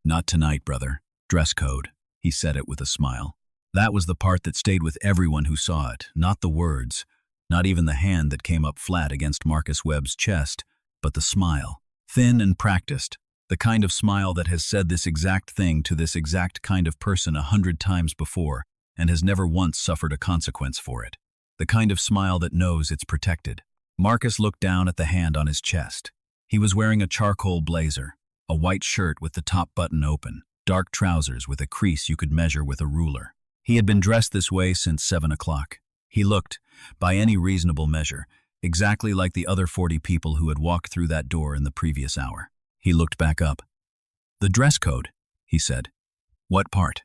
Not tonight, brother. Dress code. He said it with a smile. That was the part that stayed with everyone who saw it, not the words, not even the hand that came up flat against Marcus Webb's chest, but the smile. Thin and practiced. The kind of smile that has said this exact thing to this exact kind of person 100 times before and has never once suffered a consequence for it. The kind of smile that knows it's protected. Marcus looked down at the hand on his chest. He was wearing a charcoal blazer, a white shirt with the top button open, dark trousers with a crease you could measure with a ruler. He had been dressed this way since 7 o'clock. He looked, by any reasonable measure, exactly like the other 40 people who had walked through that door in the previous hour. He looked back up. "The dress code," he said. "What part?"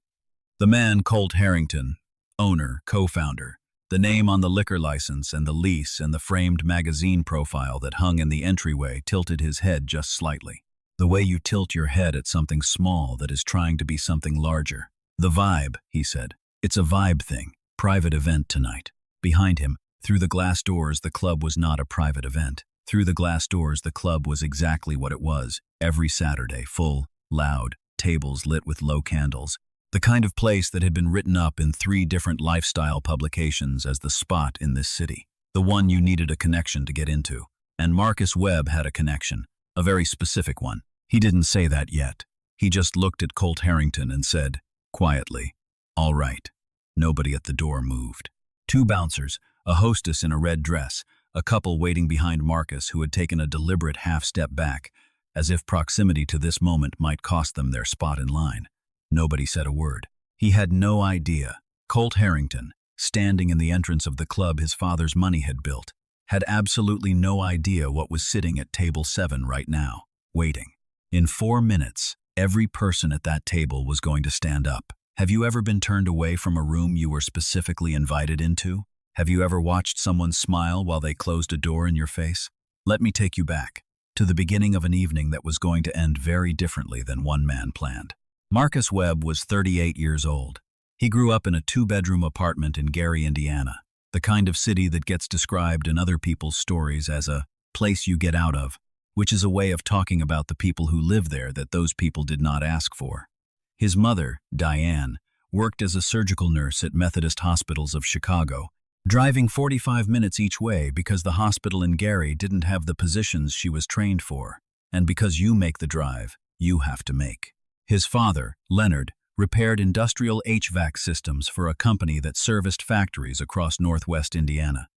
The man, Colt Harrington, owner, co-founder, the name on the liquor license and the lease and the framed magazine profile that hung in the entryway tilted his head just slightly. The way you tilt your head at something small that is trying to be something larger. "The vibe," he said. "It's a vibe thing. Private event tonight." Behind him, through the glass doors, the club was not a private event. Through the glass doors, the club was exactly what it was. Every Saturday, full, loud, tables lit with low candles. The kind of place that had been written up in 3 different lifestyle publications as the spot in this city. The one you needed a connection to get into. And Marcus Webb had a connection, a very specific one. He didn't say that yet. He just looked at Colt Harrington and said, quietly, "All right." Nobody at the door moved. 2 bouncers, a hostess in a red dress, a couple waiting behind Marcus who had taken a deliberate half-step back, as if proximity to this moment might cost them their spot in line. Nobody said a word. He had no idea. Colt Harrington, standing in the entrance of the club his father's money had built, had absolutely no idea what was sitting at table 7 right now, waiting. In 4 minutes, every person at that table was going to stand up. Have you ever been turned away from a room you were specifically invited into? Have you ever watched someone smile while they closed a door in your face? Let me take you back to the beginning of an evening that was going to end very differently than one man planned. Marcus Webb was 38 years old. He grew up in a 2-bedroom apartment in Gary, Indiana, the kind of city that gets described in other people's stories as a place you get out of, which is a way of talking about the people who live there that those people did not ask for. His mother, Diane, worked as a surgical nurse at Methodist hospitals of Chicago, driving 45 minutes each way because the hospital in Gary didn't have the positions she was trained for, and because you make the drive, you have to make. His father, Leonard, repaired industrial HVAC systems for a company that serviced factories across northwest Indiana.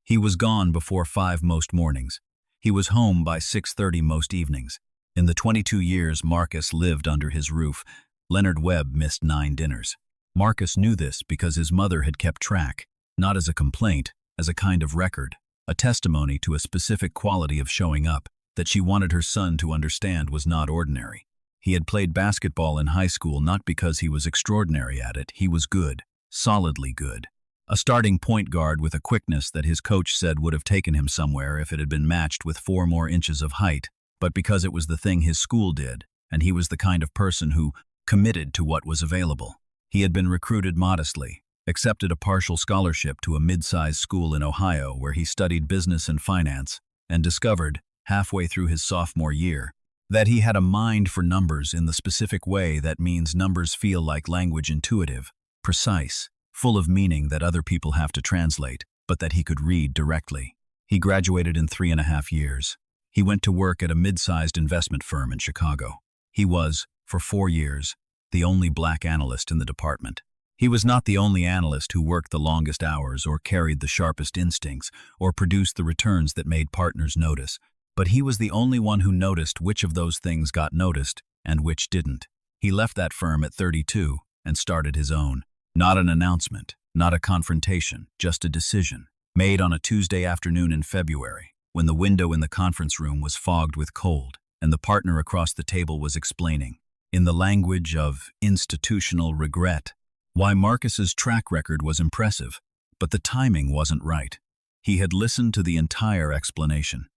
He was gone before 5 most mornings. He was home by 6:30 most evenings. In the 22 years Marcus lived under his roof, Leonard Webb missed 9 dinners. Marcus knew this because his mother had kept track, not as a complaint, as a kind of record, a testimony to a specific quality of showing up that she wanted her son to understand was not ordinary. He had played basketball in high school not because he was extraordinary at it, he was good, solidly good. A starting point guard with a quickness that his coach said would have taken him somewhere if it had been matched with 4 more inches of height, but because it was the thing his school did, and he was the kind of person who committed to what was available. He had been recruited modestly, accepted a partial scholarship to a mid-sized school in Ohio where he studied business and finance, and discovered, halfway through his sophomore year, that he had a mind for numbers in the specific way that means numbers feel like language, intuitive, precise, full of meaning that other people have to translate, but that he could read directly. He graduated in 3.5 years. He went to work at a mid-sized investment firm in Chicago. He was, for 4 years, the only black analyst in the department. He was not the only analyst who worked the longest hours or carried the sharpest instincts or produced the returns that made partners notice, but he was the only one who noticed which of those things got noticed and which didn't. He left that firm at 32 and started his own. Not an announcement, not a confrontation, just a decision, made on a Tuesday afternoon in February, when the window in the conference room was fogged with cold, and the partner across the table was explaining, in the language of institutional regret, why Marcus's track record was impressive, but the timing wasn't right. He had listened to the entire explanation.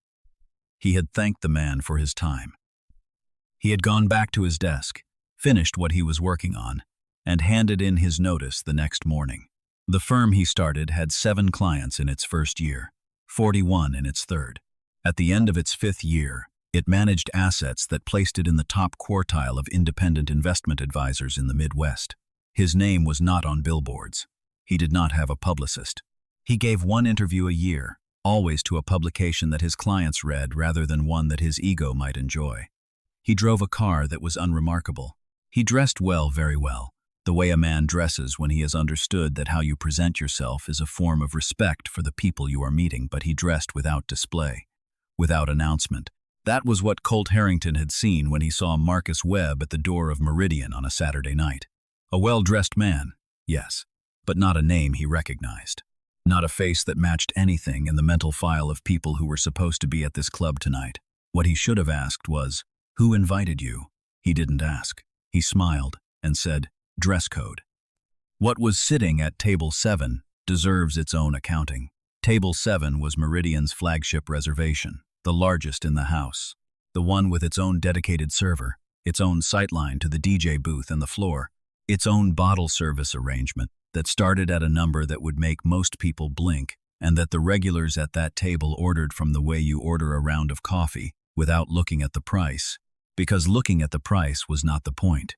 He had thanked the man for his time. He had gone back to his desk, finished what he was working on, and handed in his notice the next morning. The firm he started had 7 clients in its first year, 41 in its third. At the end of its 5th year, It managed assets that placed it in the top quartile of independent investment advisors in the Midwest. His name was not on billboards. He did not have a publicist. He gave one interview a year, always to a publication that his clients read rather than one that his ego might enjoy. He drove a car that was unremarkable. He dressed well, very well, the way a man dresses when he has understood that how you present yourself is a form of respect for the people you are meeting, but he dressed without display, without announcement. That was what Colt Harrington had seen when he saw Marcus Webb at the door of Meridian on a Saturday night. A well-dressed man, yes, but not a name he recognized. Not a face that matched anything in the mental file of people who were supposed to be at this club tonight. What he should have asked was, "Who invited you?" He didn't ask. He smiled and said, "Dress code." What was sitting at Table 7 deserves its own accounting. Table 7 was Meridian's flagship reservation, the largest in the house, the one with its own dedicated server, its own sightline to the DJ booth and the floor, its own bottle service arrangement that started at a number that would make most people blink, and that the regulars at that table ordered from the way you order a round of coffee without looking at the price, because looking at the price was not the point.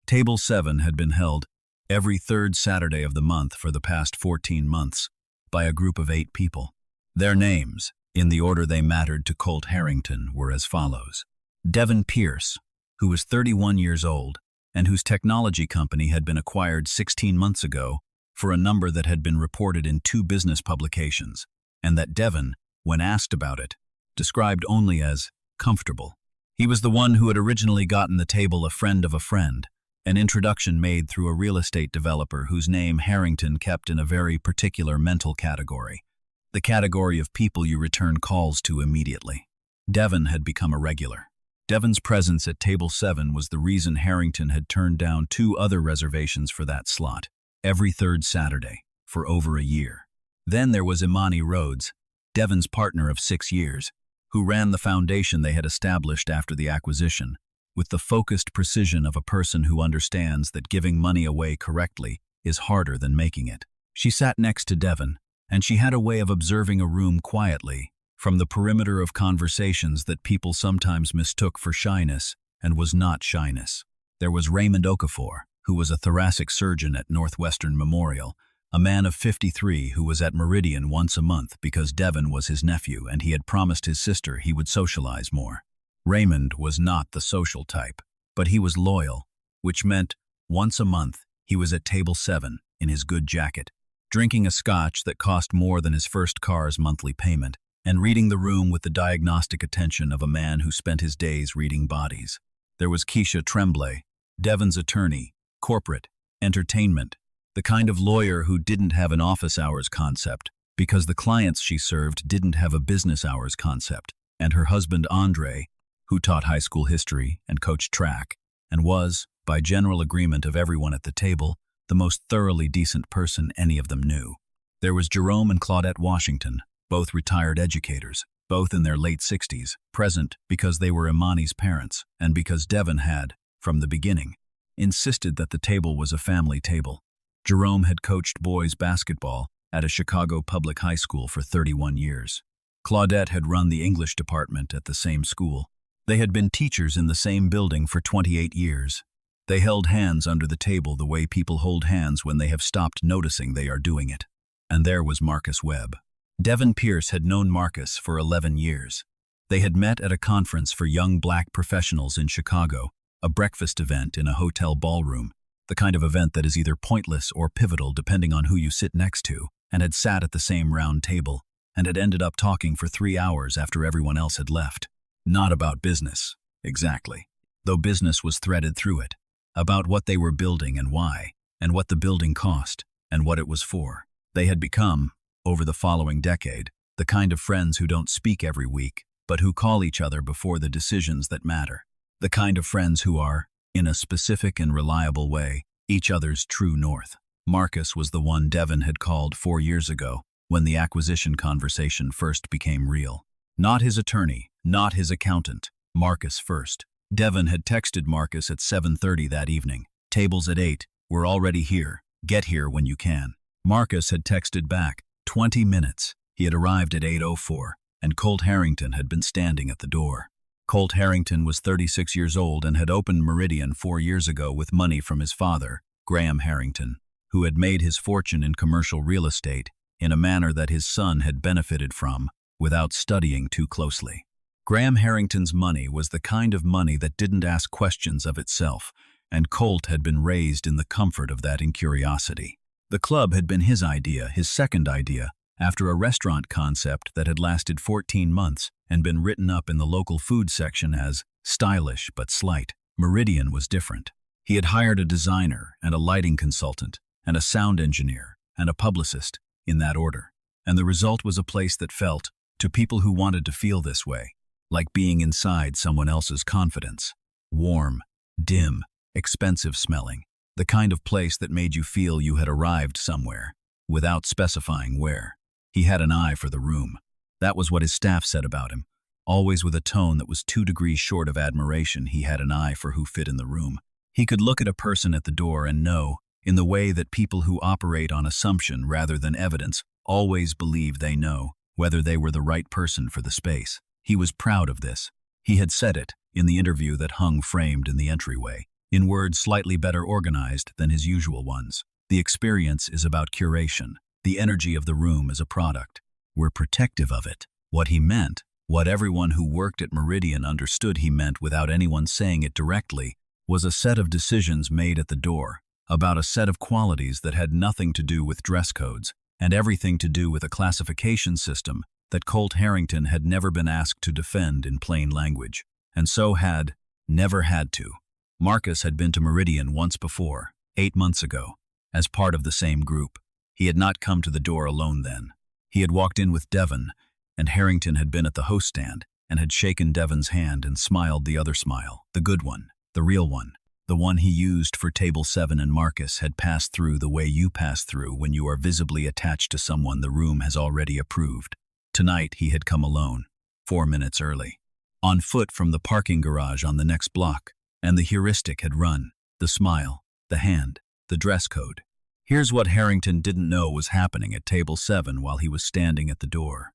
Table 7 had been held every third Saturday of the month for the past 14 months by a group of 8 people. Their names, in the order they mattered to Colt Harrington, were as follows. Devin Pierce, who was 31 years old, and whose technology company had been acquired 16 months ago for a number that had been reported in 2 business publications, and that Devin, when asked about it, described only as comfortable. He was the one who had originally gotten the table a friend of a friend, an introduction made through a real estate developer whose name Harrington kept in a very particular mental category, the category of people you return calls to immediately. Devin had become a regular. Devin's presence at Table 7 was the reason Harrington had turned down 2 other reservations for that slot, every third Saturday, for over a year. Then there was Imani Rhodes, Devin's partner of 6 years, who ran the foundation they had established after the acquisition, with the focused precision of a person who understands that giving money away correctly is harder than making it. She sat next to Devin, and she had a way of observing a room quietly, from the perimeter of conversations that people sometimes mistook for shyness and was not shyness. There was Raymond Okafor, who was a thoracic surgeon at Northwestern Memorial, a man of 53 who was at Meridian once a month because Devin was his nephew and he had promised his sister he would socialize more. Raymond was not the social type, but he was loyal, which meant once a month he was at Table 7 in his good jacket, drinking a scotch that cost more than his first car's monthly payment, and reading the room with the diagnostic attention of a man who spent his days reading bodies. There was Keisha Tremblay, Devin's attorney, corporate, entertainment, the kind of lawyer who didn't have an office hours concept because the clients she served didn't have a business hours concept, and her husband Andre, who taught high school history and coached track, and was, by general agreement of everyone at the table, the most thoroughly decent person any of them knew. There was Jerome and Claudette Washington, both retired educators, both in their late 60s, present because they were Imani's parents and because Devin had, from the beginning, insisted that the table was a family table. Jerome had coached boys basketball at a Chicago public high school for 31 years. Claudette had run the English department at the same school. They had been teachers in the same building for 28 years. They held hands under the table the way people hold hands when they have stopped noticing they are doing it. And there was Marcus Webb. Devin Pierce had known Marcus for 11 years. They had met at a conference for young black professionals in Chicago, a breakfast event in a hotel ballroom, the kind of event that is either pointless or pivotal depending on who you sit next to, and had sat at the same round table, and had ended up talking for 3 hours after everyone else had left. Not about business, exactly, though business was threaded through it, about what they were building and why, and what the building cost, and what it was for. They had become, over the following decade, the kind of friends who don't speak every week, but who call each other before the decisions that matter. The kind of friends who are, in a specific and reliable way, each other's true north. Marcus was the one Devin had called 4 years ago, when the acquisition conversation first became real. Not his attorney, not his accountant, Marcus first. Devin had texted Marcus at 7:30 that evening. "Tables at 8, we're already here. Get here when you can." Marcus had texted back, 20 minutes. He had arrived at 8:04, and Colt Harrington had been standing at the door. Colt Harrington was 36 years old and had opened Meridian 4 years ago with money from his father, Graham Harrington, who had made his fortune in commercial real estate in a manner that his son had benefited from without studying too closely. Graham Harrington's money was the kind of money that didn't ask questions of itself, and Colt had been raised in the comfort of that incuriosity. The club had been his idea, his second idea, after a restaurant concept that had lasted 14 months and been written up in the local food section as stylish but slight. Meridian was different. He had hired a designer and a lighting consultant and a sound engineer and a publicist, in that order. And the result was a place that felt, to people who wanted to feel this way, like being inside someone else's confidence. Warm, dim, expensive smelling. The kind of place that made you feel you had arrived somewhere, without specifying where. He had an eye for the room. That was what his staff said about him. Always with a tone that was 2 degrees short of admiration, he had an eye for who fit in the room. He could look at a person at the door and know, in the way that people who operate on assumption rather than evidence always believe they know, whether they were the right person for the space. He was proud of this. He had said it, in the interview that hung framed in the entryway, in words slightly better organized than his usual ones. The experience is about curation. The energy of the room is a product. We're protective of it. What he meant, what everyone who worked at Meridian understood he meant without anyone saying it directly, was a set of decisions made at the door, about a set of qualities that had nothing to do with dress codes, and everything to do with a classification system that Colt Harrington had never been asked to defend in plain language, and so had never had to. Marcus had been to Meridian once before, 8 months ago, as part of the same group. He had not come to the door alone then. He had walked in with Devon, and Harrington had been at the host stand and had shaken Devon's hand and smiled the other smile, the good one, the real one. The one he used for Table 7, and Marcus had passed through the way you pass through when you are visibly attached to someone the room has already approved. Tonight he had come alone, 4 minutes early, on foot from the parking garage on the next block, and the heuristic had run, the smile, the hand, the dress code. Here's what Harrington didn't know was happening at Table 7 while he was standing at the door.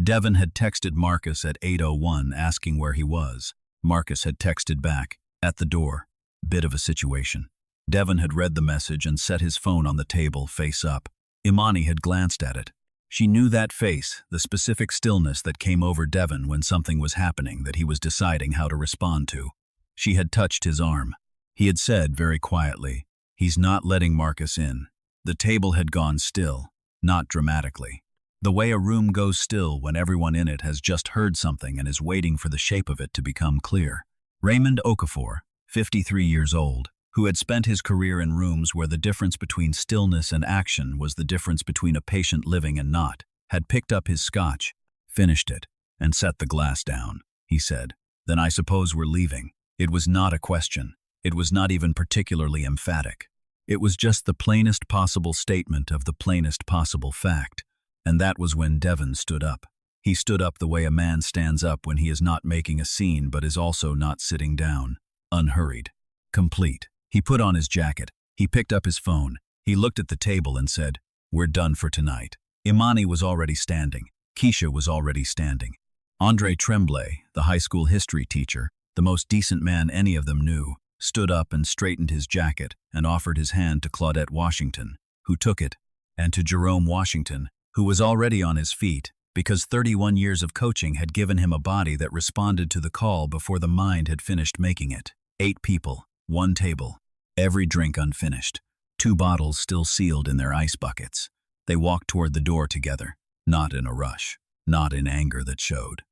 Devon had texted Marcus at 8:01 asking where he was. Marcus had texted back, at the door. Bit of a situation. Devon had read the message and set his phone on the table, face up. Imani had glanced at it. She knew that face, the specific stillness that came over Devon when something was happening that he was deciding how to respond to. She had touched his arm. He had said very quietly, "He's not letting Marcus in." The table had gone still, not dramatically. The way a room goes still when everyone in it has just heard something and is waiting for the shape of it to become clear. Raymond Okafor, 53 years old, who had spent his career in rooms where the difference between stillness and action was the difference between a patient living and not, had picked up his scotch, finished it, and set the glass down. He said, "Then I suppose we're leaving." It was not a question. It was not even particularly emphatic. It was just the plainest possible statement of the plainest possible fact, and that was when Devon stood up. He stood up the way a man stands up when he is not making a scene but is also not sitting down. Unhurried. Complete. He put on his jacket. He picked up his phone. He looked at the table and said, "We're done for tonight." Imani was already standing. Keisha was already standing. Andre Tremblay, the high school history teacher, the most decent man any of them knew, stood up and straightened his jacket and offered his hand to Claudette Washington, who took it, and to Jerome Washington, who was already on his feet, because 31 years of coaching had given him a body that responded to the call before the mind had finished making it. 8 people, 1 table, every drink unfinished, 2 bottles still sealed in their ice buckets. They walked toward the door together, not in a rush, not in anger that showed.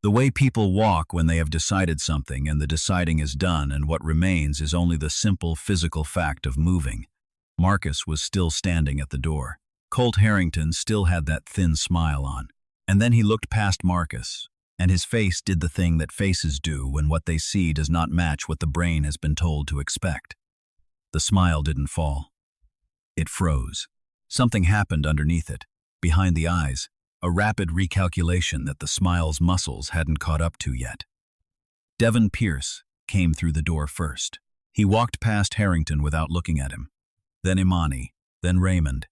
The way people walk when they have decided something and the deciding is done and what remains is only the simple physical fact of moving. Marcus was still standing at the door. Colt Harrington still had that thin smile on. And then he looked past Marcus, and his face did the thing that faces do when what they see does not match what the brain has been told to expect. The smile didn't fall. It froze. Something happened underneath it, behind the eyes, a rapid recalculation that the smile's muscles hadn't caught up to yet. Devon Pierce came through the door first. He walked past Harrington without looking at him. Then Imani, then Raymond,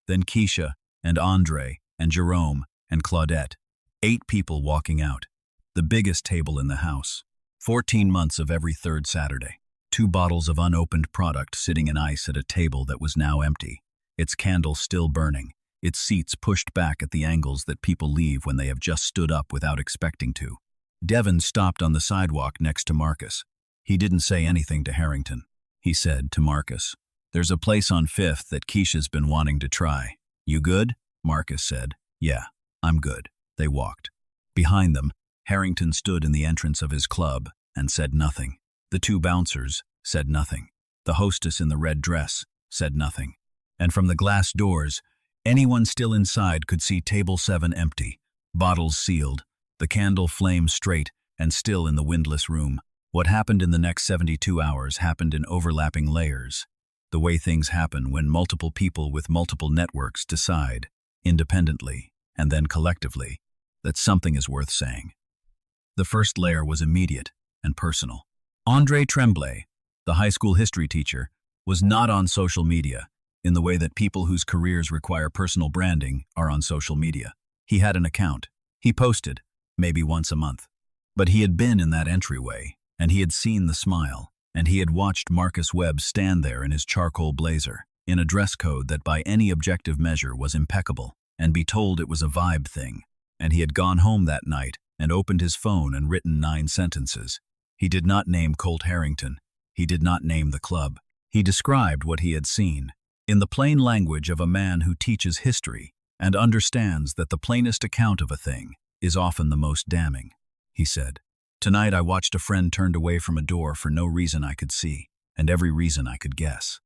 then Keisha and Andre and Jerome and Claudette. 8 people walking out. The biggest table in the house. 14 months of every third Saturday. 2 bottles of unopened product sitting in ice at a table that was now empty, its candle still burning, its seats pushed back at the angles that people leave when they have just stood up without expecting to. Devon stopped on the sidewalk next to Marcus. He didn't say anything to Harrington. He said to Marcus, "There's a place on 5th that Keisha's been wanting to try. You good?" Marcus said, "Yeah, I'm good." They walked. Behind them, Harrington stood in the entrance of his club and said nothing. The 2 bouncers said nothing. The hostess in the red dress said nothing. And from the glass doors, anyone still inside could see table 7 empty, bottles sealed, the candle flame straight and still in the windless room. What happened in the next 72 hours happened in overlapping layers, the way things happen when multiple people with multiple networks decide, independently and then collectively, that something is worth saying. The first layer was immediate and personal. André Tremblay, the high school history teacher, was not on social media in the way that people whose careers require personal branding are on social media. He had an account. He posted, maybe once a month. But he had been in that entryway, and he had seen the smile, and he had watched Marcus Webb stand there in his charcoal blazer, in a dress code that by any objective measure was impeccable, and be told it was a vibe thing. And he had gone home that night and opened his phone and written 9 sentences. He did not name Colt Harrington. He did not name the club. He described what he had seen, in the plain language of a man who teaches history and understands that the plainest account of a thing is often the most damning. He said, "Tonight I watched a friend turned away from a door for no reason I could see, and every reason I could guess.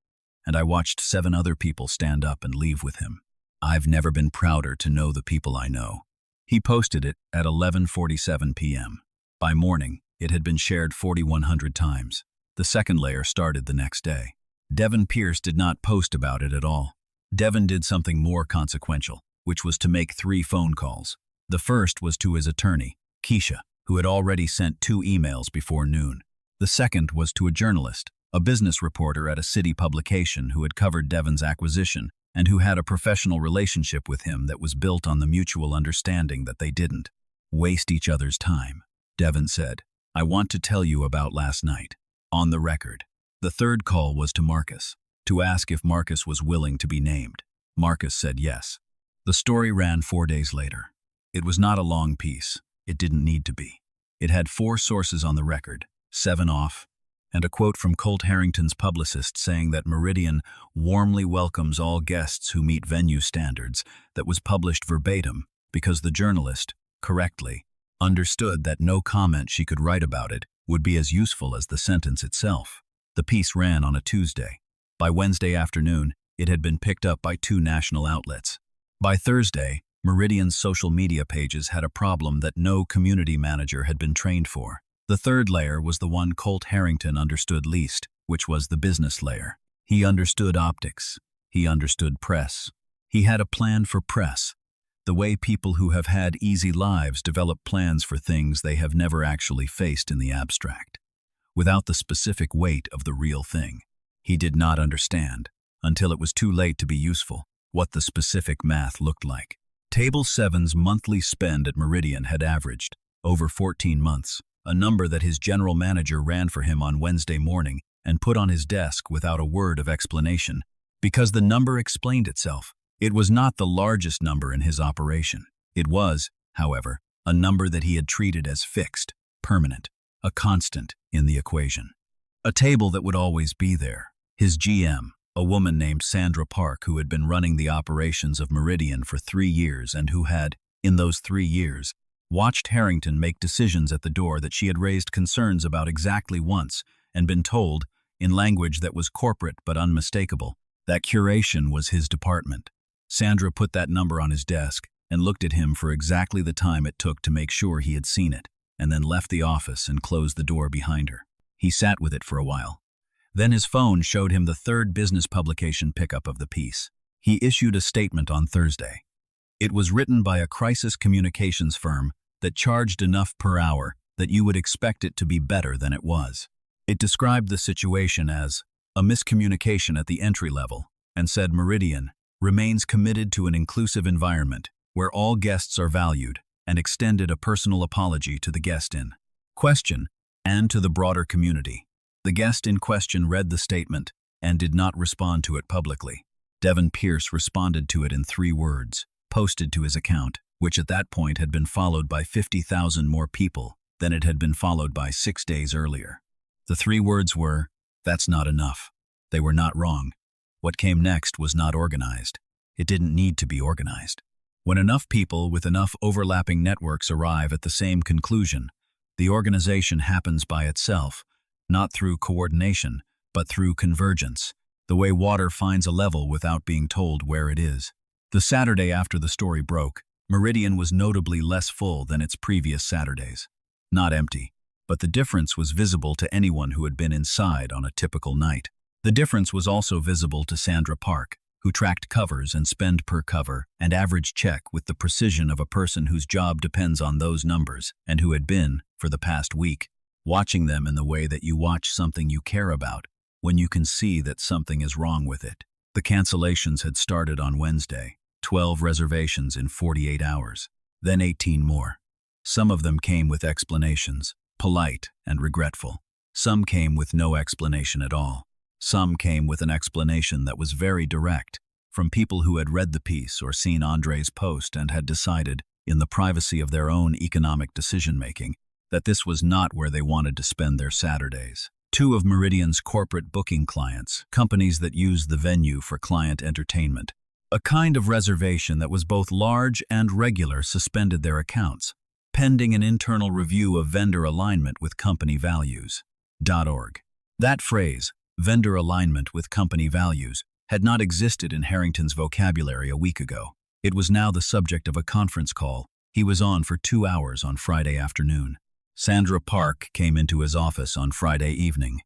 And I watched 7 other people stand up and leave with him. I've never been prouder to know the people I know." He posted it at 11:47 p.m. By morning, it had been shared 4,100 times. The second layer started the next day. Devon Pierce did not post about it at all. Devon did something more consequential, which was to make 3 phone calls. The first was to his attorney, Keisha, who had already sent 2 emails before noon. The second was to a journalist, a business reporter at a city publication who had covered Devon's acquisition and who had a professional relationship with him that was built on the mutual understanding that they didn't waste each other's time. Devon said, "I want to tell you about last night. On the record." The third call was to Marcus, to ask if Marcus was willing to be named. Marcus said yes. The story ran 4 days later. It was not a long piece. It didn't need to be. It had 4 sources on the record, 7 off, and a quote from Colt Harrington's publicist saying that Meridian warmly welcomes all guests who meet venue standards that was published verbatim because the journalist, correctly, understood that no comment she could write about it would be as useful as the sentence itself. The piece ran on a Tuesday. By Wednesday afternoon, it had been picked up by 2 national outlets. By Thursday, Meridian's social media pages had a problem that no community manager had been trained for. The third layer was the one Colt Harrington understood least, which was the business layer. He understood optics. He understood press. He had a plan for press, the way people who have had easy lives develop plans for things they have never actually faced in the abstract, without the specific weight of the real thing. He did not understand, until it was too late to be useful, what the specific math looked like. Table 7's monthly spend at Meridian had averaged, over 14 months, a number that his general manager ran for him on Wednesday morning and put on his desk without a word of explanation, because the number explained itself. It was not the largest number in his operation. It was, however, a number that he had treated as fixed, permanent, a constant in the equation. A table that would always be there. His GM, a woman named Sandra Park, who had been running the operations of Meridian for 3 years and who had, in those 3 years, watched Harrington make decisions at the door that she had raised concerns about exactly once and been told, in language that was corporate but unmistakable, that curation was his department. Sandra put that number on his desk and looked at him for exactly the time it took to make sure he had seen it, and then left the office and closed the door behind her. He sat with it for a while. Then his phone showed him the 3rd business publication pickup of the piece. He issued a statement on Thursday. It was written by a crisis communications firm that charged enough per hour that you would expect it to be better than it was. It described the situation as a miscommunication at the entry level and said Meridian remains committed to an inclusive environment where all guests are valued and extended a personal apology to the guest in question and to the broader community. The guest in question read the statement and did not respond to it publicly. Devon Pierce responded to it in 3 words, posted to his account, which at that point had been followed by 50,000 more people than it had been followed by 6 days earlier. The 3 words were, "That's not enough." They were not wrong. What came next was not organized. It didn't need to be organized. When enough people with enough overlapping networks arrive at the same conclusion, the organization happens by itself, not through coordination, but through convergence, the way water finds a level without being told where it is. The Saturday after the story broke, Meridian was notably less full than its previous Saturdays. Not empty, but the difference was visible to anyone who had been inside on a typical night. The difference was also visible to Sandra Park, who tracked covers and spend per cover and average check with the precision of a person whose job depends on those numbers and who had been, for the past week, watching them in the way that you watch something you care about when you can see that something is wrong with it. The cancellations had started on Wednesday, 12 reservations in 48 hours, then 18 more. Some of them came with explanations, polite and regretful. Some came with no explanation at all. Some came with an explanation that was very direct, from people who had read the piece or seen Andre's post and had decided, in the privacy of their own economic decision-making, that this was not where they wanted to spend their Saturdays. 2 of Meridian's corporate booking clients, companies that use the venue for client entertainment, a kind of reservation that was both large and regular, suspended their accounts, pending an internal review of vendor alignment with company values. .org. That phrase, vendor alignment with company values, had not existed in Harrington's vocabulary a week ago. It was now the subject of a conference call he was on for 2 hours on Friday afternoon. Sandra Park came into his office on Friday evening.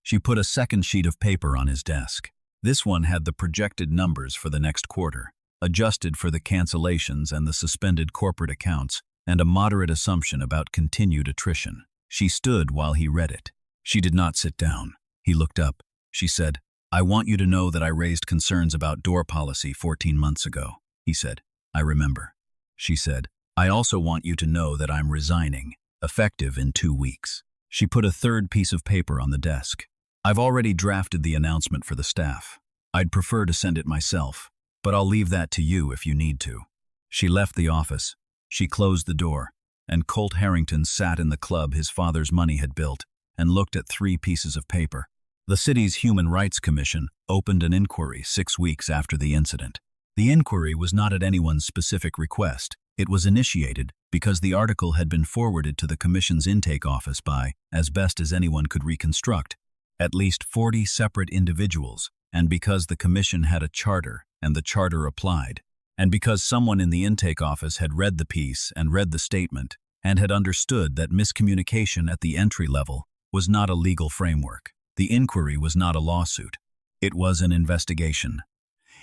She put a second sheet of paper on his desk. This one had the projected numbers for the next quarter, adjusted for the cancellations and the suspended corporate accounts, and a moderate assumption about continued attrition. She stood while he read it. She did not sit down. He looked up. She said, "I want you to know that I raised concerns about door policy 14 months ago." He said, "I remember." She said, "I also want you to know that I'm resigning, effective in 2 weeks." She put a third piece of paper on the desk. "I've already drafted the announcement for the staff. I'd prefer to send it myself, but I'll leave that to you if you need to." She left the office. She closed the door, and Colt Harrington sat in the club his father's money had built and looked at 3 pieces of paper. The city's Human Rights Commission opened an inquiry 6 weeks after the incident. The inquiry was not at anyone's specific request. It was initiated because the article had been forwarded to the Commission's intake office by, as best as anyone could reconstruct, at least 40 separate individuals, and because the Commission had a charter and the charter applied, and because someone in the intake office had read the piece and read the statement and had understood that miscommunication at the entry level was not a legal framework. The inquiry was not a lawsuit. It was an investigation.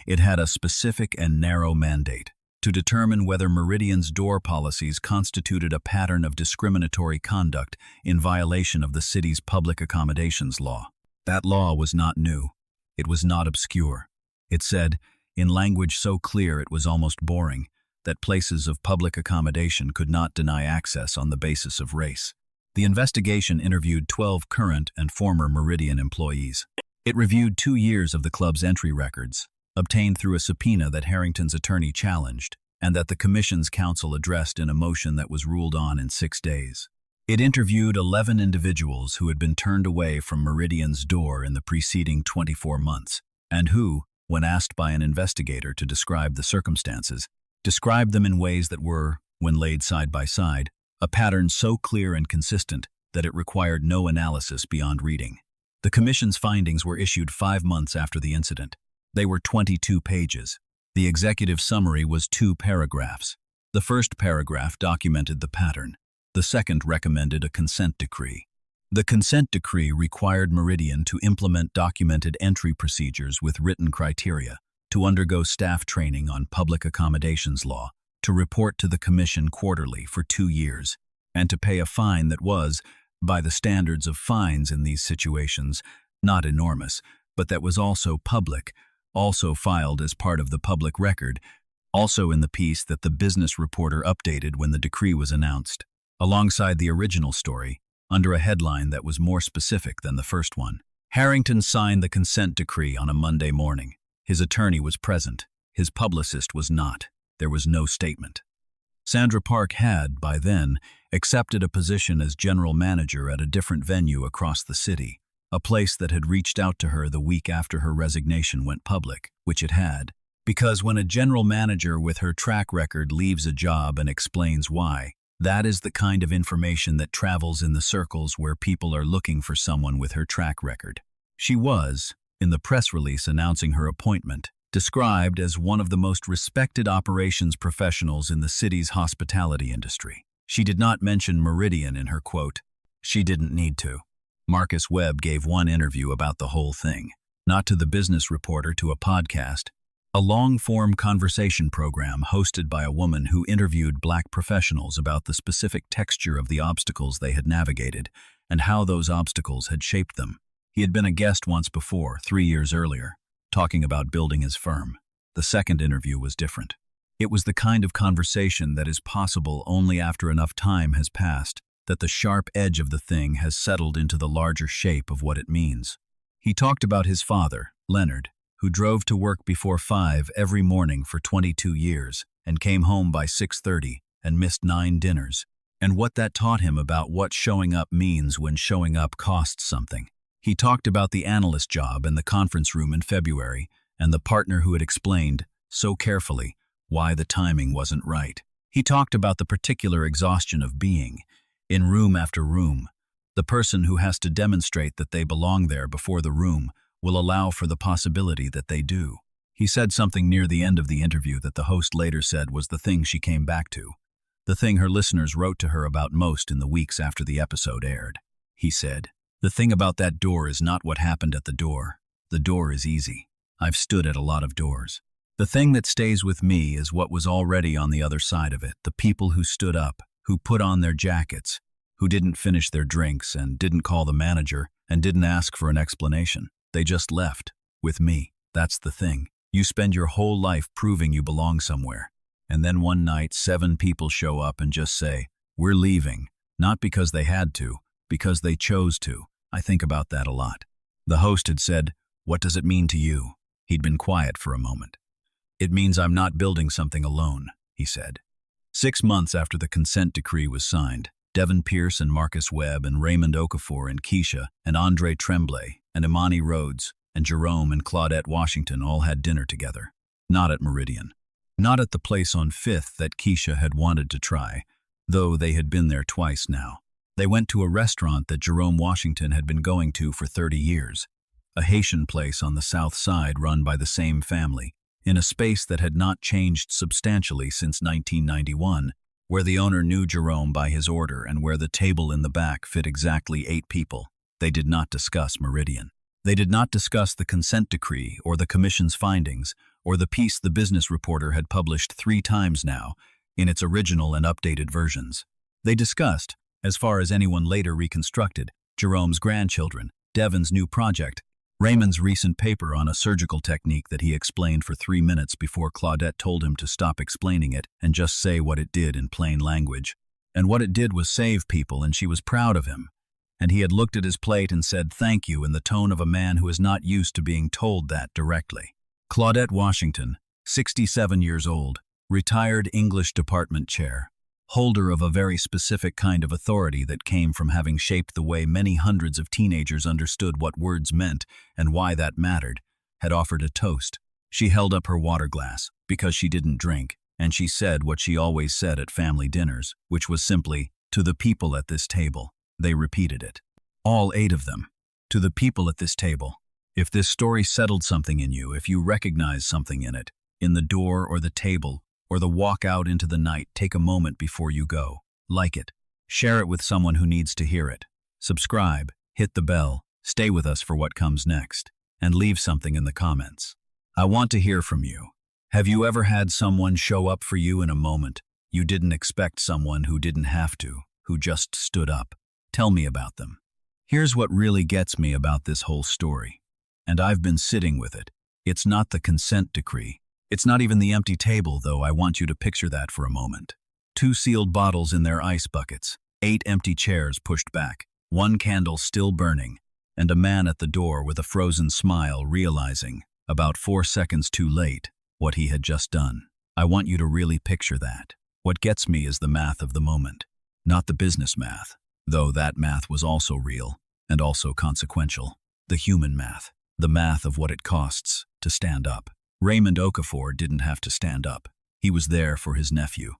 It had a specific and narrow mandate to determine whether Meridian's door policies constituted a pattern of discriminatory conduct in violation of the city's public accommodations law. That law was not new. It was not obscure. It said, in language so clear it was almost boring, that places of public accommodation could not deny access on the basis of race. The investigation interviewed 12 current and former Meridian employees. It reviewed 2 years of the club's entry records, obtained through a subpoena that Harrington's attorney challenged, and that the Commission's counsel addressed in a motion that was ruled on in 6 days. It interviewed 11 individuals who had been turned away from Meridian's door in the preceding 24 months, and who, when asked by an investigator to describe the circumstances, described them in ways that were, when laid side by side, a pattern so clear and consistent that it required no analysis beyond reading. The Commission's findings were issued 5 months after the incident. They were 22 pages. The executive summary was 2 paragraphs. The first paragraph documented the pattern. The second recommended a consent decree. The consent decree required Meridian to implement documented entry procedures with written criteria, to undergo staff training on public accommodations law, to report to the Commission quarterly for 2 years, and to pay a fine that was, by the standards of fines in these situations, not enormous, but that was also public, also filed as part of the public record, also in the piece that the business reporter updated when the decree was announced. Alongside the original story, under a headline that was more specific than the first one. Harrington signed the consent decree on a Monday morning. His attorney was present. His publicist was not. There was no statement. Sandra Park had, by then, accepted a position as general manager at a different venue across the city, a place that had reached out to her the week after her resignation went public, which it had. Because when a general manager with her track record leaves a job and explains why, that is the kind of information that travels in the circles where people are looking for someone with her track record. She was, in the press release announcing her appointment, described as one of the most respected operations professionals in the city's hospitality industry. She did not mention Meridian in her quote. She didn't need to. Marcus Webb gave one interview about the whole thing, not to the business reporter, to a podcast, a long-form conversation program hosted by a woman who interviewed Black professionals about the specific texture of the obstacles they had navigated and how those obstacles had shaped them. He had been a guest once before, 3 years earlier, talking about building his firm. The second interview was different. It was the kind of conversation that is possible only after enough time has passed, that the sharp edge of the thing has settled into the larger shape of what it means. He talked about his father, Leonard, who drove to work before 5 every morning for 22 years and came home by 6:30 and missed 9 dinners, and what that taught him about what showing up means when showing up costs something. He talked about the analyst job in the conference room in February and the partner who had explained, so carefully, why the timing wasn't right. He talked about the particular exhaustion of being, in room after room. The person who has to demonstrate that they belong there before the room will allow for the possibility that they do. He said something near the end of the interview that the host later said was the thing she came back to, the thing her listeners wrote to her about most in the weeks after the episode aired. He said, "The thing about that door is not what happened at the door. The door is easy. I've stood at a lot of doors. The thing that stays with me is what was already on the other side of it, the people who stood up, who put on their jackets, who didn't finish their drinks and didn't call the manager and didn't ask for an explanation. They just left. With me. That's the thing. You spend your whole life proving you belong somewhere. And then one night 7 people show up and just say, 'We're leaving,' not because they had to, because they chose to. I think about that a lot." The host had said, "What does it mean to you?" He'd been quiet for a moment. "It means I'm not building something alone," he said. 6 months after the consent decree was signed, Devin Pierce and Marcus Webb and Raymond Okafor and Keisha and Andre Tremblay and Imani Rhodes and Jerome and Claudette Washington all had dinner together. Not at Meridian. Not at the place on 5th that Keisha had wanted to try, though they had been there twice now. They went to a restaurant that Jerome Washington had been going to for 30 years, a Haitian place on the south side run by the same family, in a space that had not changed substantially since 1991, where the owner knew Jerome by his order and where the table in the back fit exactly 8 people. They did not discuss Meridian. They did not discuss the consent decree or the commission's findings or the piece the business reporter had published 3 times now in its original and updated versions. They discussed, as far as anyone later reconstructed, Jerome's grandchildren, Devin's new project, Raymond's recent paper on a surgical technique that he explained for 3 minutes before Claudette told him to stop explaining it and just say what it did in plain language. And what it did was save people, and she was proud of him. And he had looked at his plate and said thank you in the tone of a man who is not used to being told that directly. Claudette Washington, 67 years old, retired English department chair, holder of a very specific kind of authority that came from having shaped the way many hundreds of teenagers understood what words meant and why that mattered, had offered a toast. She held up her water glass, because she didn't drink, and she said what she always said at family dinners, which was simply, "To the people at this table." They repeated it. All 8 of them. To the people at this table. If this story settled something in you, if you recognize something in it, in the door or the table, or the walk out into the night, take a moment before you go. Like it. Share it with someone who needs to hear it. Subscribe, hit the bell, stay with us for what comes next, and leave something in the comments. I want to hear from you. Have you ever had someone show up for you in a moment you didn't expect, someone who didn't have to, who just stood up? Tell me about them. Here's what really gets me about this whole story, and I've been sitting with it. It's not the consent decree. It's not even the empty table, though. I want you to picture that for a moment. 2 sealed bottles in their ice buckets, 8 empty chairs pushed back, one candle still burning, and a man at the door with a frozen smile realizing, about 4 seconds too late, what he had just done. I want you to really picture that. What gets me is the math of the moment. Not the business math, though that math was also real and also consequential. The human math. The math of what it costs to stand up. Raymond Okafor didn't have to stand up. He was there for his nephew.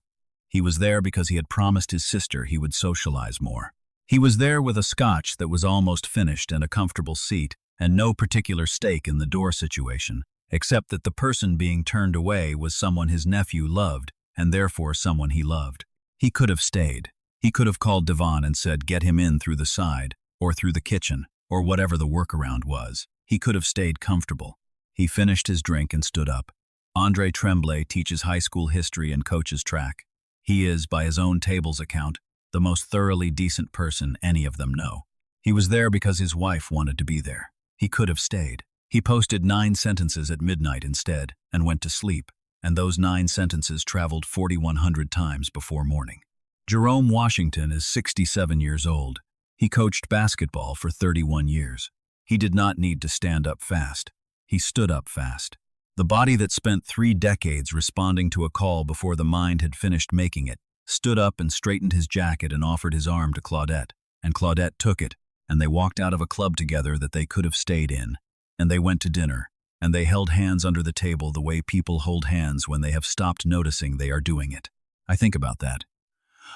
He was there because he had promised his sister he would socialize more. He was there with a scotch that was almost finished and a comfortable seat, and no particular stake in the door situation, except that the person being turned away was someone his nephew loved, and therefore someone he loved. He could have stayed. He could have called Devon and said get him in through the side, or through the kitchen, or whatever the workaround was. He could have stayed comfortable. He finished his drink and stood up. Andre Tremblay teaches high school history and coaches track. He is, by his own table's account, the most thoroughly decent person any of them know. He was there because his wife wanted to be there. He could have stayed. He posted 9 sentences at midnight instead and went to sleep, and those 9 sentences traveled 4,100 times before morning. Jerome Washington is 67 years old. He coached basketball for 31 years. He did not need to stand up fast. He stood up fast. The body that spent 3 decades responding to a call before the mind had finished making it stood up and straightened his jacket and offered his arm to Claudette, and Claudette took it, and they walked out of a club together that they could have stayed in, and they went to dinner, and they held hands under the table the way people hold hands when they have stopped noticing they are doing it. I think about that.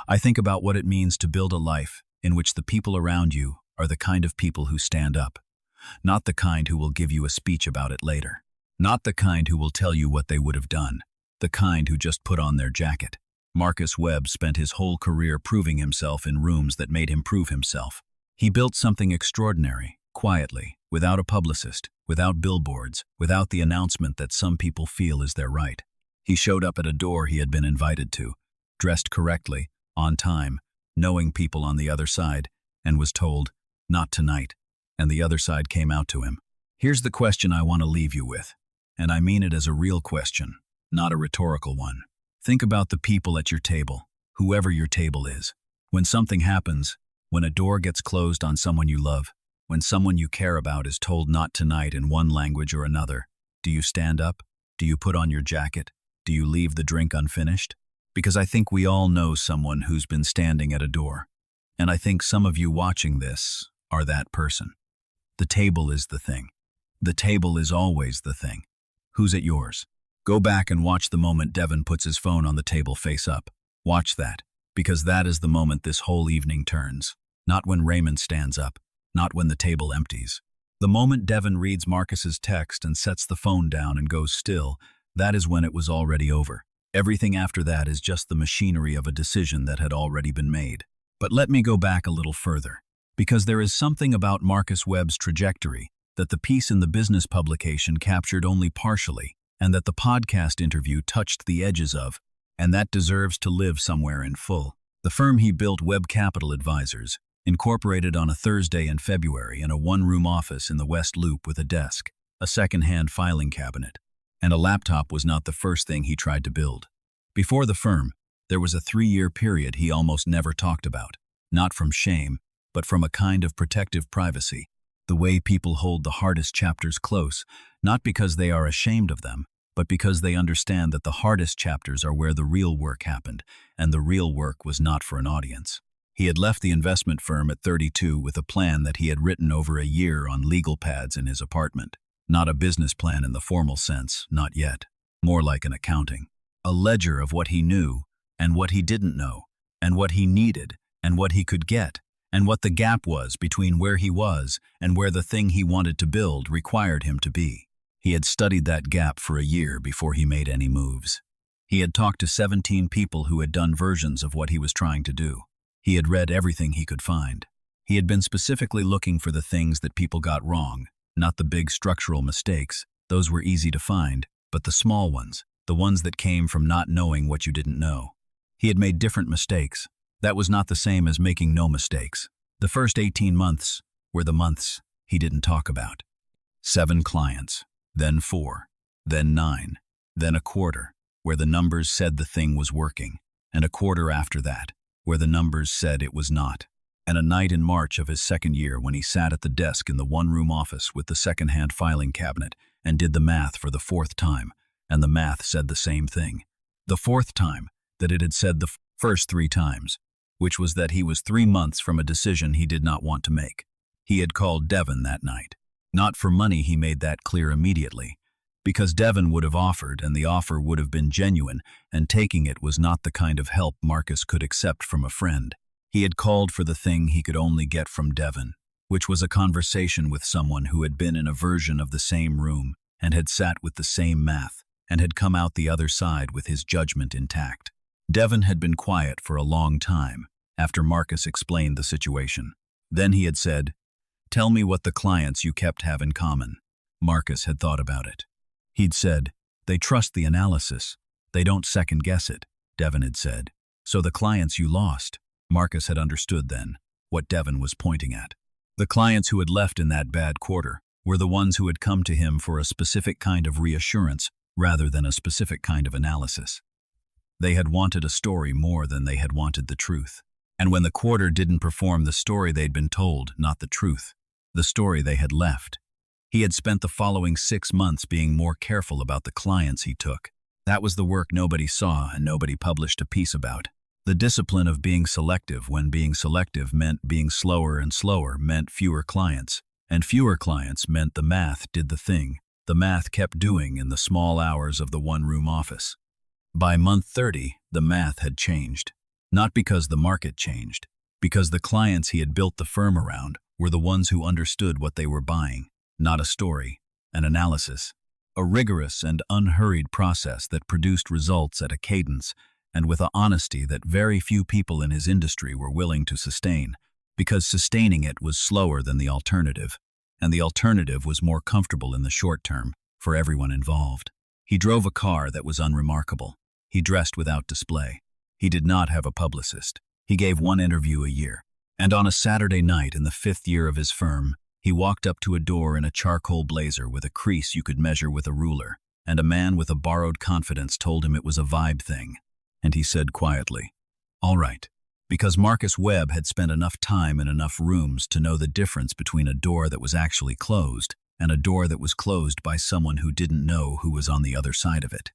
I think about what it means to build a life in which the people around you are the kind of people who stand up, not the kind who will give you a speech about it later, not the kind who will tell you what they would have done, the kind who just put on their jacket. Marcus Webb spent his whole career proving himself in rooms that made him prove himself. He built something extraordinary, quietly, without a publicist, without billboards, without the announcement that some people feel is their right. He showed up at a door he had been invited to, dressed correctly, on time, knowing people on the other side, and was told, not tonight, and the other side came out to him. Here's the question I want to leave you with, and I mean it as a real question, not a rhetorical one. Think about the people at your table, whoever your table is. When something happens, when a door gets closed on someone you love, when someone you care about is told not tonight in one language or another, do you stand up? Do you put on your jacket? Do you leave the drink unfinished? Because I think we all know someone who's been standing at a door. And I think some of you watching this are that person. The table is the thing. The table is always the thing. Who's at yours? Go back and watch the moment Devon puts his phone on the table face up. Watch that, because that is the moment this whole evening turns. Not when Raymond stands up, not when the table empties. The moment Devon reads Marcus's text and sets the phone down and goes still, that is when it was already over. Everything after that is just the machinery of a decision that had already been made. But let me go back a little further, because there is something about Marcus Webb's trajectory that the piece in the business publication captured only partially, and that the podcast interview touched the edges of, and that deserves to live somewhere in full. The firm he built, Webb Capital Advisors, incorporated on a Thursday in February in a one-room office in the West Loop with a desk, a second-hand filing cabinet, and a laptop was not the first thing he tried to build. Before the firm, there was a 3-year period he almost never talked about, not from shame, but from a kind of protective privacy, the way people hold the hardest chapters close, not because they are ashamed of them, but because they understand that the hardest chapters are where the real work happened, and the real work was not for an audience. He had left the investment firm at 32 with a plan that he had written over a year on legal pads in his apartment. Not a business plan in the formal sense, not yet. More like an accounting. A ledger of what he knew, and what he didn't know, and what he needed, and what he could get, and what the gap was between where he was and where the thing he wanted to build required him to be. He had studied that gap for a year before he made any moves. He had talked to 17 people who had done versions of what he was trying to do. He had read everything he could find. He had been specifically looking for the things that people got wrong, not the big structural mistakes. Those were easy to find, but the small ones, the ones that came from not knowing what you didn't know. He had made different mistakes. That was not the same as making no mistakes. The first 18 months were the months he didn't talk about. 7 clients, then 4, then 9, then a quarter, where the numbers said the thing was working, and a quarter after that, where the numbers said it was not. And a night in March of his second year when he sat at the desk in the one-room office with the second-hand filing cabinet and did the math for the fourth time, and the math said the same thing. The fourth time that it had said the first 3 times, which was that he was 3 months from a decision he did not want to make. He had called Devon that night. Not for money, he made that clear immediately, because Devon would have offered, and the offer would have been genuine, and taking it was not the kind of help Marcus could accept from a friend. He had called for the thing he could only get from Devon, which was a conversation with someone who had been in a version of the same room and had sat with the same math and had come out the other side with his judgment intact. Devon had been quiet for a long time after Marcus explained the situation. Then he had said, "Tell me what the clients you kept have in common." Marcus had thought about it. He'd said, "They trust the analysis. They don't second-guess it," Devon had said. "So the clients you lost." Marcus had understood then what Devon was pointing at. The clients who had left in that bad quarter were the ones who had come to him for a specific kind of reassurance rather than a specific kind of analysis. They had wanted a story more than they had wanted the truth. And when the quarter didn't perform the story they'd been told, not the truth, the story they had left. He had spent the following 6 months being more careful about the clients he took. That was the work nobody saw and nobody published a piece about. The discipline of being selective when being selective meant being slower and slower meant fewer clients, and fewer clients meant the math did the thing the math kept doing in the small hours of the one-room office. By month 30, the math had changed. Not because the market changed, because the clients he had built the firm around were the ones who understood what they were buying, not a story, an analysis, a rigorous and unhurried process that produced results at a cadence and with an honesty that very few people in his industry were willing to sustain, because sustaining it was slower than the alternative, and the alternative was more comfortable in the short term for everyone involved. He drove a car that was unremarkable. He dressed without display. He did not have a publicist. He gave 1 interview a year. And on a Saturday night in the 5th year of his firm, he walked up to a door in a charcoal blazer with a crease you could measure with a ruler, and a man with a borrowed confidence told him it was a vibe thing. And he said quietly, "All right," because Marcus Webb had spent enough time in enough rooms to know the difference between a door that was actually closed and a door that was closed by someone who didn't know who was on the other side of it.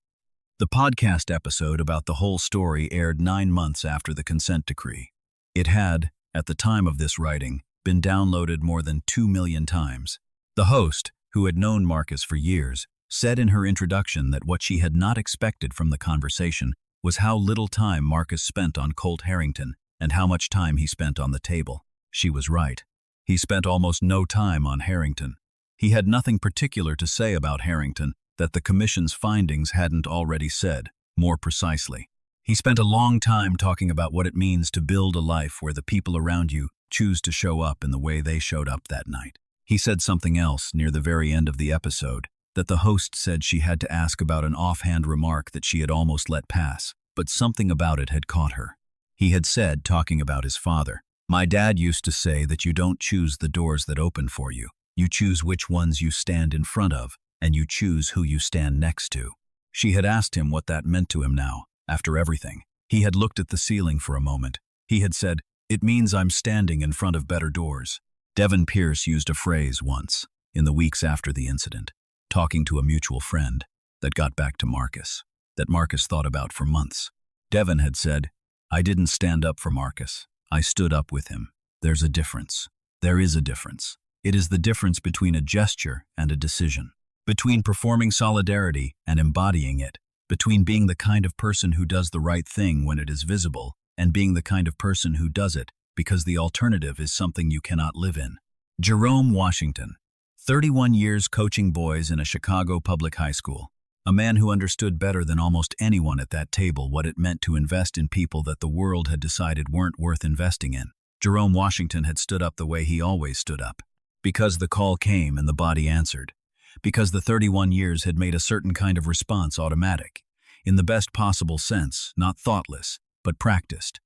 The podcast episode about the whole story aired 9 months after the consent decree. It had, at the time of this writing, been downloaded more than 2 million times. The host, who had known Marcus for years, said in her introduction that what she had not expected from the conversation was how little time Marcus spent on Colt Harrington and how much time he spent on the table. She was right. He spent almost no time on Harrington. He had nothing particular to say about Harrington that the commission's findings hadn't already said, more precisely. He spent a long time talking about what it means to build a life where the people around you choose to show up in the way they showed up that night. He said something else near the very end of the episode that the host said she had to ask about an offhand remark that she had almost let pass, but something about it had caught her. He had said, talking about his father, "My dad used to say that you don't choose the doors that open for you. You choose which ones you stand in front of, and you choose who you stand next to." She had asked him what that meant to him now, after everything. He had looked at the ceiling for a moment. He had said, "It means I'm standing in front of better doors." Devon Pierce used a phrase once, in the weeks after the incident, talking to a mutual friend, that got back to Marcus, that Marcus thought about for months. Devon had said, "I didn't stand up for Marcus. I stood up with him. There's a difference. There is a difference. It is the difference between a gesture and a decision, between performing solidarity and embodying it, between being the kind of person who does the right thing when it is visible and being the kind of person who does it because the alternative is something you cannot live in." Jerome Washington, 31 years coaching boys in a Chicago public high school, a man who understood better than almost anyone at that table what it meant to invest in people that the world had decided weren't worth investing in. Jerome Washington had stood up the way he always stood up, because the call came and the body answered, because the 31 years had made a certain kind of response automatic, in the best possible sense, not thoughtless, but practiced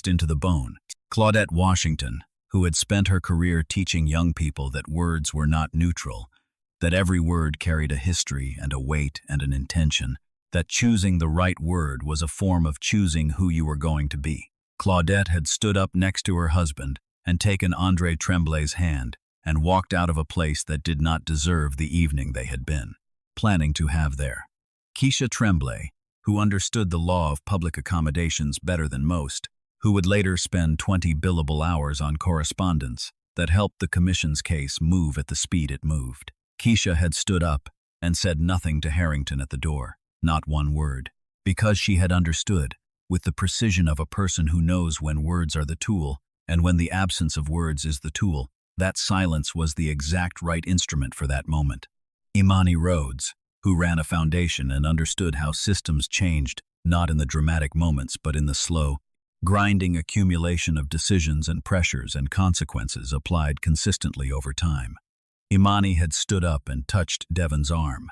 into the bone. Claudette Washington, who had spent her career teaching young people that words were not neutral, that every word carried a history and a weight and an intention, that choosing the right word was a form of choosing who you were going to be. Claudette had stood up next to her husband and taken Andre Tremblay's hand and walked out of a place that did not deserve the evening they had been planning to have there. Keisha Tremblay, who understood the law of public accommodations better than most, who would later spend 20 billable hours on correspondence that helped the commission's case move at the speed it moved. Keisha had stood up and said nothing to Harrington at the door, not one word, because she had understood, with the precision of a person who knows when words are the tool and when the absence of words is the tool, that silence was the exact right instrument for that moment. Imani Rhodes, who ran a foundation and understood how systems changed, not in the dramatic moments but in the slow, grinding accumulation of decisions and pressures and consequences applied consistently over time. Imani had stood up and touched Devon's arm.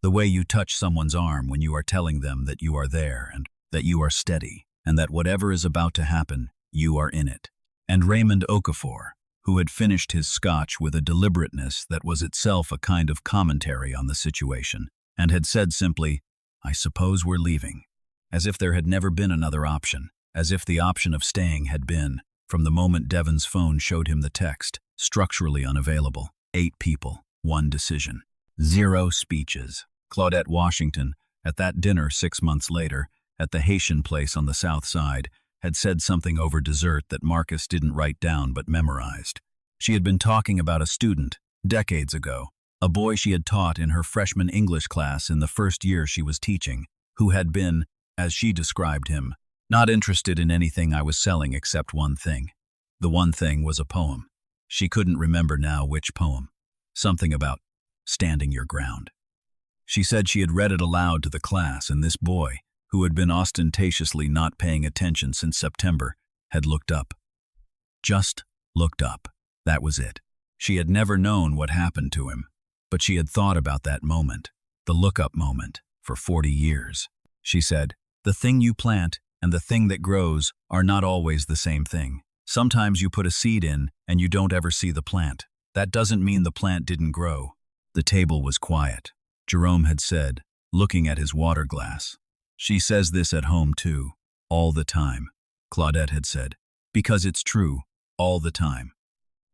The way you touch someone's arm when you are telling them that you are there and that you are steady and that whatever is about to happen, you are in it. And Raymond Okafor, who had finished his scotch with a deliberateness that was itself a kind of commentary on the situation, and had said simply, "I suppose we're leaving," as if there had never been another option, as if the option of staying had been, from the moment Devon's phone showed him the text, structurally unavailable. 8 people, 1 decision. 0 speeches. Claudette Washington, at that dinner 6 months later, at the Haitian place on the South Side, had said something over dessert that Marcus didn't write down but memorized. She had been talking about a student, decades ago, a boy she had taught in her freshman English class in the first year she was teaching, who had been, as she described him, not interested in anything I was selling except one thing. The one thing was a poem. She couldn't remember now which poem. Something about standing your ground. She said she had read it aloud to the class, and this boy, who had been ostentatiously not paying attention since September, had looked up. Just looked up. That was it. She had never known what happened to him, but she had thought about that moment, the look-up moment, for 40 years. She said, "The thing you plant and the thing that grows are not always the same thing. Sometimes you put a seed in and you don't ever see the plant. That doesn't mean the plant didn't grow." The table was quiet. Jerome had said, looking at his water glass. "She says this at home too, all the time," Claudette had said, "because it's true, all the time."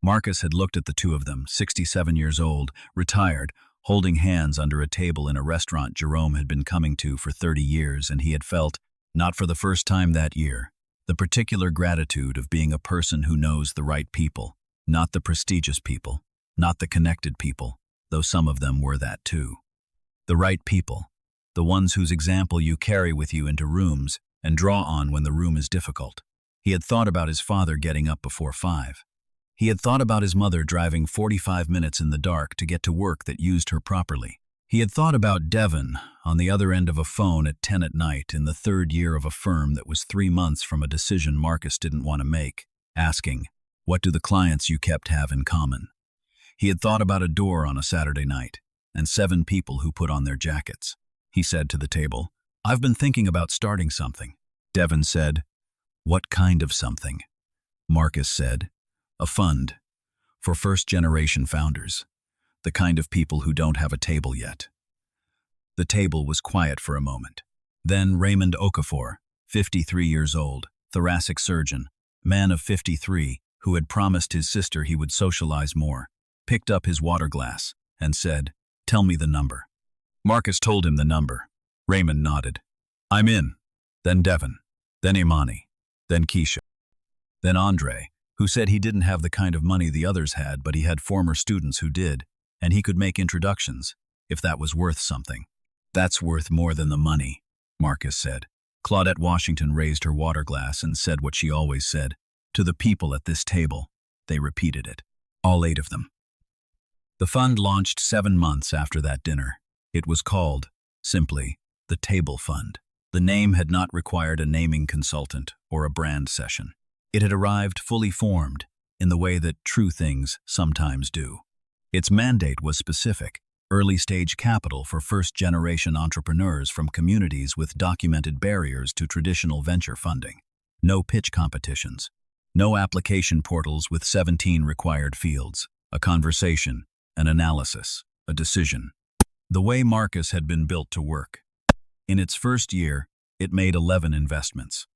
Marcus had looked at the two of them, 67 years old, retired, holding hands under a table in a restaurant Jerome had been coming to for 30 years, and he had felt, not for the first time that year, the particular gratitude of being a person who knows the right people, not the prestigious people, not the connected people, though some of them were that too. The right people, the ones whose example you carry with you into rooms and draw on when the room is difficult. He had thought about his father getting up before 5. He had thought about his mother driving 45 minutes in the dark to get to work that used her properly. He had thought about Devon on the other end of a phone at 10 at night in the 3rd year of a firm that was 3 months from a decision Marcus didn't want to make, asking, "What do the clients you kept have in common?" He had thought about a door on a Saturday night and 7 people who put on their jackets. He said to the table, "I've been thinking about starting something." Devon said, "What kind of something?" Marcus said, "A fund for first-generation founders, the kind of people who don't have a table yet." The table was quiet for a moment. Then Raymond Okafor, 53 years old, thoracic surgeon, man of 53, who had promised his sister he would socialize more, picked up his water glass and said, "Tell me the number." Marcus told him the number. Raymond nodded. "I'm in." Then Devon, then Imani, then Keisha, then Andre, who said he didn't have the kind of money the others had, but he had former students who did, and he could make introductions, if that was worth something. "That's worth more than the money," Marcus said. Claudette Washington raised her water glass and said what she always said, "To the people at this table." They repeated it, all 8 of them. The fund launched 7 months after that dinner. It was called, simply, the Table Fund. The name had not required a naming consultant or a brand session. It had arrived fully formed, in the way that true things sometimes do. Its mandate was specific: early-stage capital for first-generation entrepreneurs from communities with documented barriers to traditional venture funding. No pitch competitions. No application portals with 17 required fields. A conversation, an analysis, a decision. The way Marcus had been built to work. In its first year, it made 11 investments.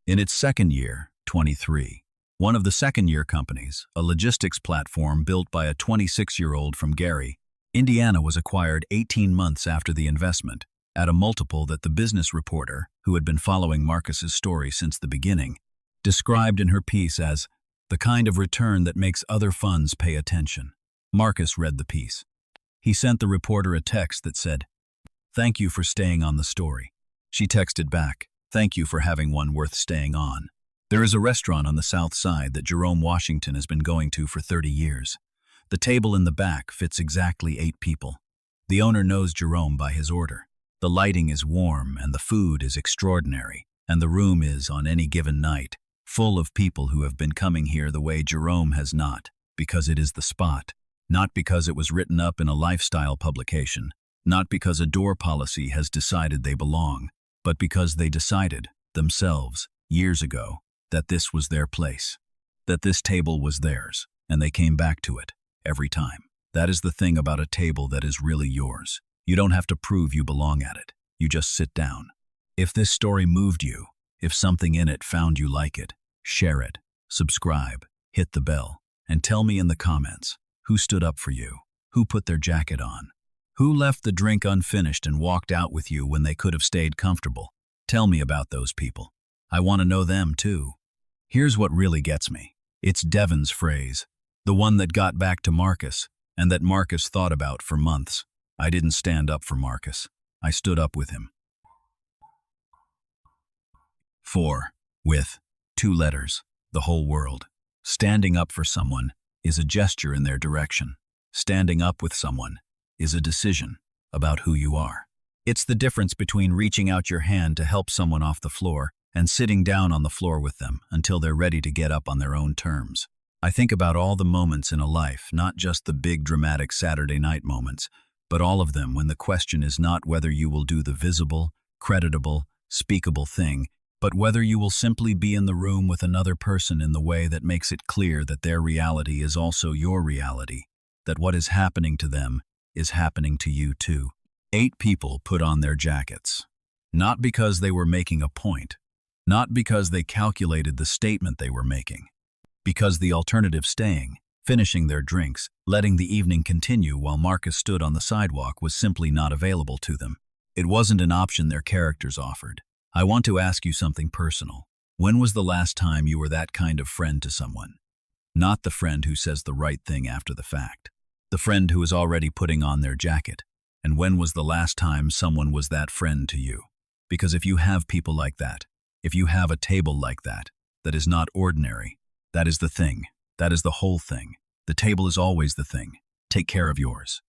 In its second year, 23, one of the second-year companies, a logistics platform built by a 26-year-old from Gary, Indiana, was acquired 18 months after the investment, at a multiple that the business reporter, who had been following Marcus's story since the beginning, described in her piece as the kind of return that makes other funds pay attention. Marcus read the piece. He sent the reporter a text that said, "Thank you for staying on the story." She texted back, "Thank you for having one worth staying on." There is a restaurant on the South Side that Jerome Washington has been going to for 30 years. The table in the back fits exactly 8 people. The owner knows Jerome by his order. The lighting is warm and the food is extraordinary, and the room is, on any given night, full of people who have been coming here the way Jerome has not, because it is the spot, not because it was written up in a lifestyle publication, not because a door policy has decided they belong, but because they decided, themselves, years ago, that this was their place, that this table was theirs, and they came back to it, every time. That is the thing about a table that is really yours. You don't have to prove you belong at it. You just sit down. If this story moved you, if something in it found you like it, share it, subscribe, hit the bell, and tell me in the comments, who stood up for you, who put their jacket on, who left the drink unfinished and walked out with you when they could have stayed comfortable. Tell me about those people. I want to know them too. Here's what really gets me. It's Devon's phrase, the one that got back to Marcus, and that Marcus thought about for months. I didn't stand up for Marcus. I stood up with him. 4. With 2 letters, the whole world. Standing up for someone is a gesture in their direction. Standing up with someone is a decision about who you are. It's the difference between reaching out your hand to help someone off the floor and sitting down on the floor with them until they're ready to get up on their own terms. I think about all the moments in a life, not just the big dramatic Saturday night moments, but all of them when the question is not whether you will do the visible, creditable, speakable thing, but whether you will simply be in the room with another person in the way that makes it clear that their reality is also your reality, that what is happening to them is happening to you too. 8 people put on their jackets. Not because they were making a point, not because they calculated the statement they were making, because the alternative, staying, finishing their drinks, letting the evening continue while Marcus stood on the sidewalk, was simply not available to them. It wasn't an option their characters offered. I want to ask you something personal. When was the last time you were that kind of friend to someone? Not the friend who says the right thing after the fact. The friend who is already putting on their jacket. And when was the last time someone was that friend to you? Because if you have people like that, if you have a table like that, that is not ordinary, that is the thing. That is the whole thing. The table is always the thing. Take care of yours.